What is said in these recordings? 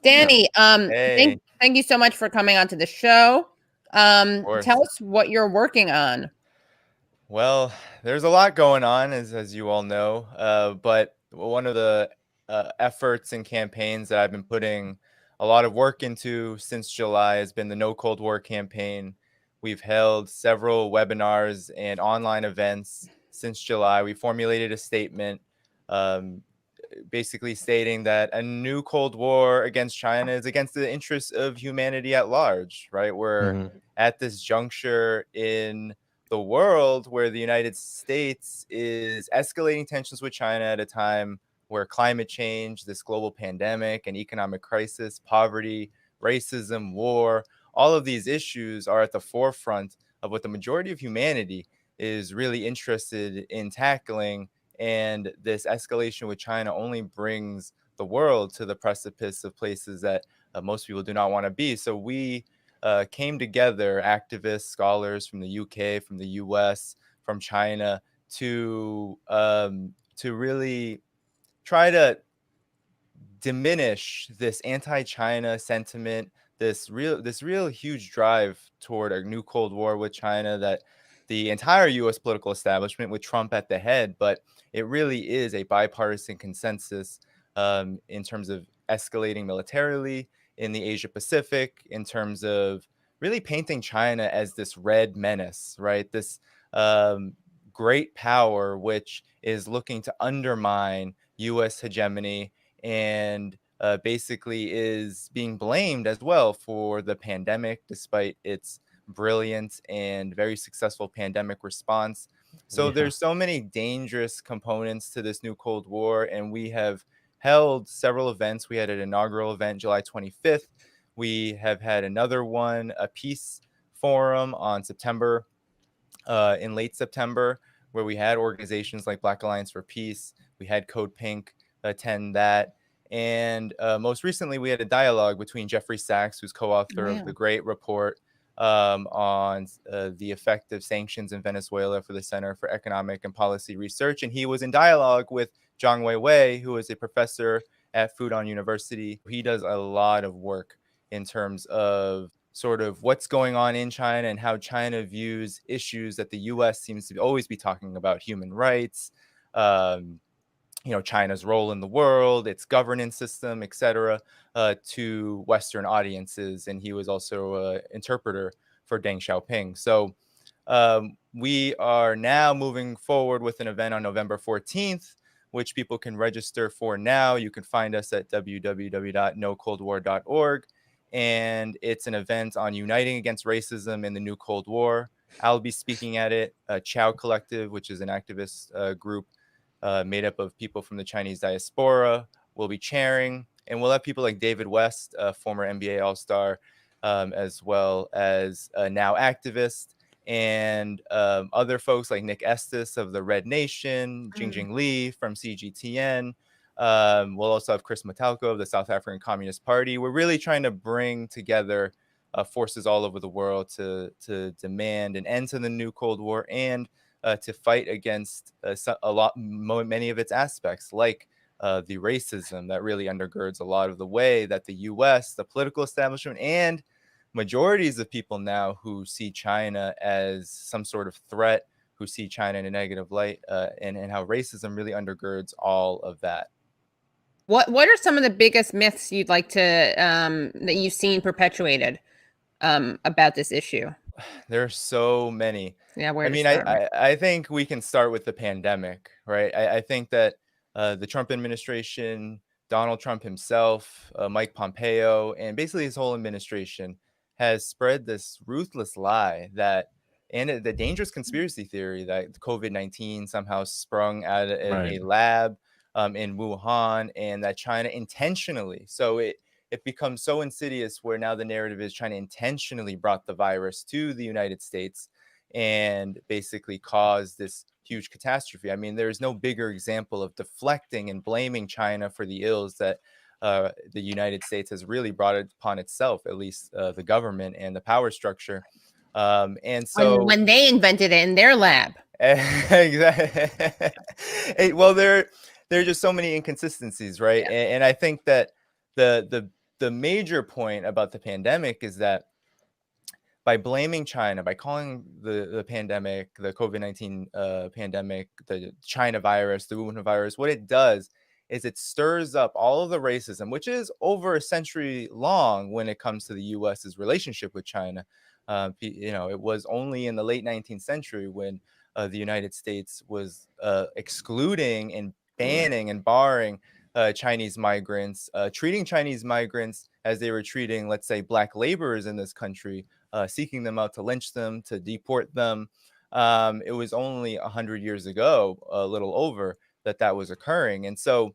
Danny, Hey, thank you so much for coming onto the show. of Tell course. us what you're working on. Well, there's a lot going on, as you all know. But one of the efforts and campaigns that I've been putting a lot of work into since July has been the No Cold War campaign. We've held several webinars and online events since July. We formulated a statement, um, basically stating that a new Cold War against China is against the interests of humanity at large, right? We're at this juncture in the world where the United States is escalating tensions with China at a time where climate change, this global pandemic, and economic crisis, poverty, racism, war, all of these issues are at the forefront of what the majority of humanity is really interested in tackling. And this escalation with China only brings the world to the precipice of places that most people do not want to be. So we came together, activists, scholars from the UK, from the US, from China, to really try to diminish this anti-China sentiment, this real huge drive toward a new Cold War with China that the entire US political establishment with Trump at the head, but it really is a bipartisan consensus in terms of escalating militarily in the Asia Pacific, in terms of really painting China as this red menace, right? This great power which is looking to undermine US hegemony and basically is being blamed as well for the pandemic, despite its brilliant and very successful pandemic response. So there's so many dangerous components to this new Cold War, and we have held several events. We had an inaugural event July 25th. We have had another one, a peace forum on in late September, where we had organizations like Black Alliance for Peace. We had Code Pink attend that. And most recently, we had a dialogue between Jeffrey Sachs, who's co-author of the great report on the effect of sanctions in Venezuela for the Center for Economic and Policy Research. And he was in dialogue with Zhang Weiwei, who is a professor at Fudan University. He does a lot of work in terms of sort of what's going on in China and how China views issues that the U.S. seems to always be talking about: human rights, China's role in the world, its governance system, etc., to Western audiences. And he was also an interpreter for Deng Xiaoping. So we are now moving forward with an event on November 14th, which people can register for now. You can find us at www.nocoldwar.org. And it's an event on uniting against racism in the new Cold War. I'll be speaking at it. Chow Collective, which is an activist group made up of people from the Chinese diaspora, will be chairing. And we'll have people like David West, a former NBA All-Star, as well as a now activist, and other folks like Nick Estes of the Red Nation, Jingjing Li from CGTN. We'll also have Chris Metalko of the South African Communist Party. We're really trying to bring together forces all over the world to demand an end to the new Cold War and to fight against many of its aspects, like the racism that really undergirds a lot of the way that the U.S., the political establishment, and majorities of people now who see China as some sort of threat, who see China in a negative light, and how racism really undergirds all of that. What are some of the biggest myths you'd like to that you've seen perpetuated about this issue? There are so many. Yeah, where I to mean, start? I think we can start with the pandemic, right? I think that the Trump administration, Donald Trump himself, Mike Pompeo, and basically his whole administration has spread this ruthless lie and the dangerous conspiracy theory that COVID-19 somehow sprung out of a lab in Wuhan, and that China intentionally, so it becomes so insidious where now the narrative is China intentionally brought the virus to the United States and basically caused this huge catastrophe. I mean, there's no bigger example of deflecting and blaming China for the ills that the United States has really brought it upon itself, at least the government and the power structure. And so when they invented it in their lab. Exactly. Well, there are just so many inconsistencies, right? Yeah. And I think that the the major point about the pandemic is that by blaming China, by calling the pandemic, the COVID-19 pandemic, the China virus, the Wuhan virus, what it does is it stirs up all of the racism, which is over a century long when it comes to the U.S.'s relationship with China. It was only in the late 19th century when the United States was excluding and banning and barring Chinese migrants, treating Chinese migrants as they were treating, let's say, black laborers in this country, seeking them out to lynch them, to deport them. It was only 100 years ago, a little over, that was occurring. And so,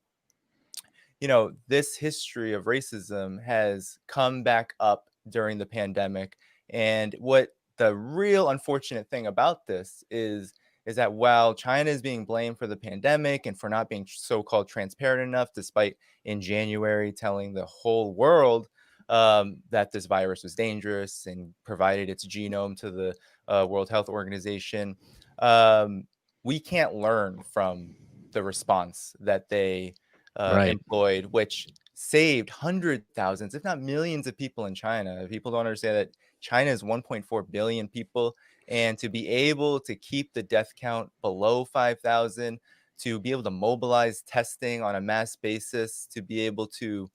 this history of racism has come back up during the pandemic. And what the real unfortunate thing about this is that while China is being blamed for the pandemic and for not being so-called transparent enough, despite in January telling the whole world that this virus was dangerous and provided its genome to the World Health Organization, we can't learn from the response that they Right. employed, which saved hundreds, thousands, if not millions of people in China. People don't understand that China is 1.4 billion people. And to be able to keep the death count below 5,000, to be able to mobilize testing on a mass basis, to be able to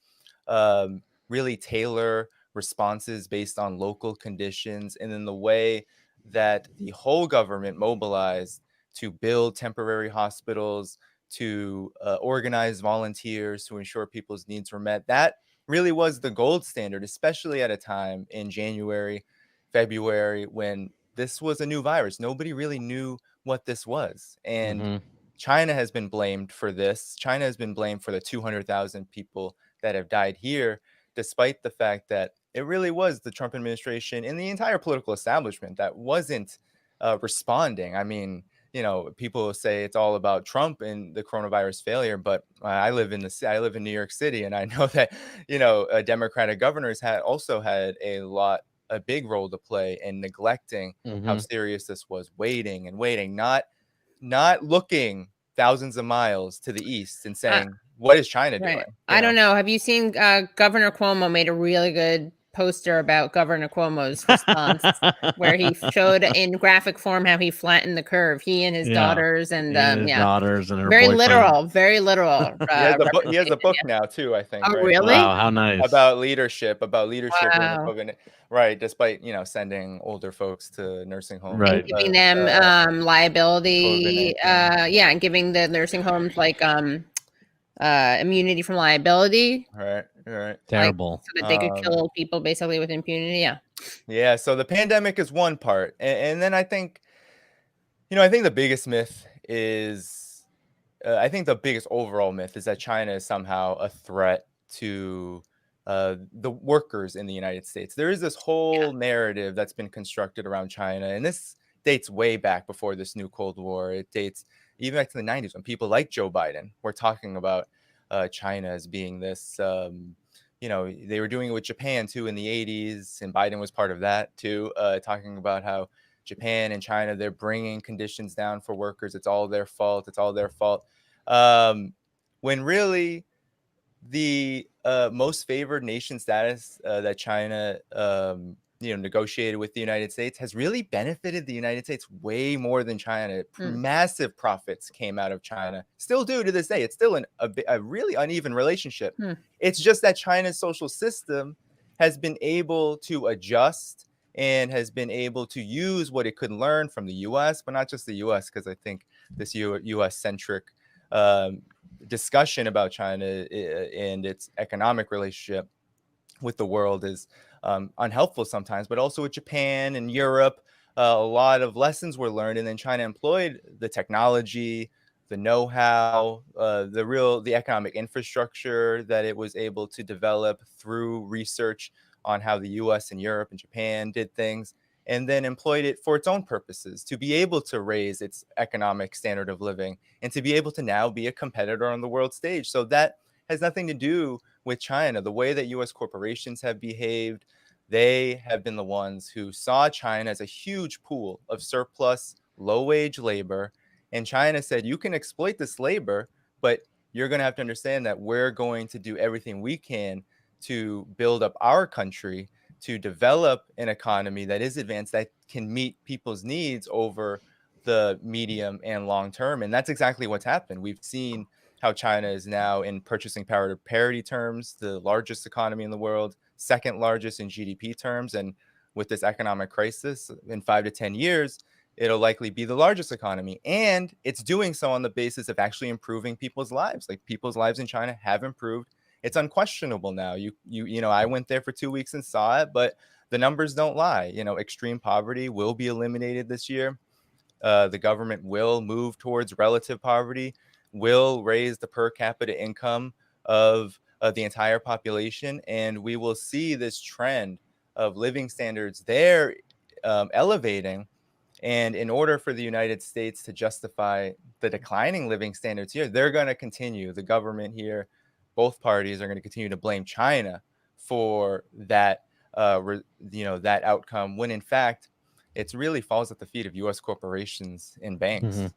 really tailor responses based on local conditions, and in the way that the whole government mobilized to build temporary hospitals, to organize volunteers to ensure people's needs were met. That really was the gold standard, especially at a time in January, February, when this was a new virus. Nobody really knew what this was. And Hmm. China has been blamed for this. China has been blamed for the 200,000 people that have died here, despite the fact that it really was the Trump administration and the entire political establishment that wasn't responding. I mean, people say it's all about Trump and the coronavirus failure, but I live in New York City, and I know that Democratic governors also had a big role to play in neglecting how Hmm. serious this was, waiting and waiting, not looking thousands of miles to the east and Uh, saying, what is China doing? right. I don't know. Have you seen Governor Cuomo made a really good poster about Governor Cuomo's response where he showed in graphic form how he flattened the curve, he and his Yeah. daughters, and He and his daughters and her very boyfriend. very literal He has a representation. book Yeah. now too, I think, Oh, right? really? Wow, how nice. About leadership during the Wow. COVID, right? Despite sending older folks to nursing homes, And Right. giving them liability, COVID-19, yeah, and giving the nursing homes like immunity from liability, right. like Terrible. so that they could kill people basically with impunity. Yeah. Yeah. So the pandemic is one part, and then I think the biggest myth is, I think the biggest overall myth is that China is somehow a threat to the workers in the United States. There is this whole narrative that's been constructed around China, and this dates way back before this new Cold War. It dates even back to the 90s when people like Joe Biden were talking about China as being this. They were doing it with Japan too in the 80s, and Biden was part of that too, talking about how Japan and China, they're bringing conditions down for workers. It's all their fault. It's all their fault. When really the most favored nation status that China, negotiated with the United States has really benefited the United States way more than China. Hmm. Massive profits came out of China, still do to this day. It's still a really uneven relationship. Hmm. It's just that China's social system has been able to adjust and has been able to use what it could learn from the U.S., but not just the U.S., because I think this U.S. centric discussion about China and its economic relationship with the world is unhelpful sometimes, but also with Japan and Europe, a lot of lessons were learned, and then China employed the technology, the know-how, the economic infrastructure that it was able to develop through research on how the U.S. and Europe and Japan did things, and then employed it for its own purposes to be able to raise its economic standard of living and to be able to now be a competitor on the world stage. So that has nothing to do with China. The way that U.S. corporations have behaved, they have been the ones who saw China as a huge pool of surplus, low-wage labor. And China said, you can exploit this labor, but you're going to have to understand that we're going to do everything we can to build up our country, to develop an economy that is advanced, that can meet people's needs over the medium and long term. And that's exactly what's happened. We've seen how China is now, in purchasing power parity terms, the largest economy in the world, second largest in GDP terms. And with this economic crisis, in 5 to 10 years, it'll likely be the largest economy. And it's doing so on the basis of actually improving people's lives. Like, people's lives in China have improved. It's unquestionable now. You know, I went there for 2 weeks and saw it, but the numbers don't lie. You know, extreme poverty will be eliminated this year. The government will move towards relative poverty, will raise the per capita income of the entire population, and we will see this trend of living standards there elevating. And in order for the United States to justify the declining living standards here, they're going to continue, the government here, both parties are going to continue to blame China for that, that outcome, when in fact, it really falls at the feet of U.S. corporations and banks. Mhm.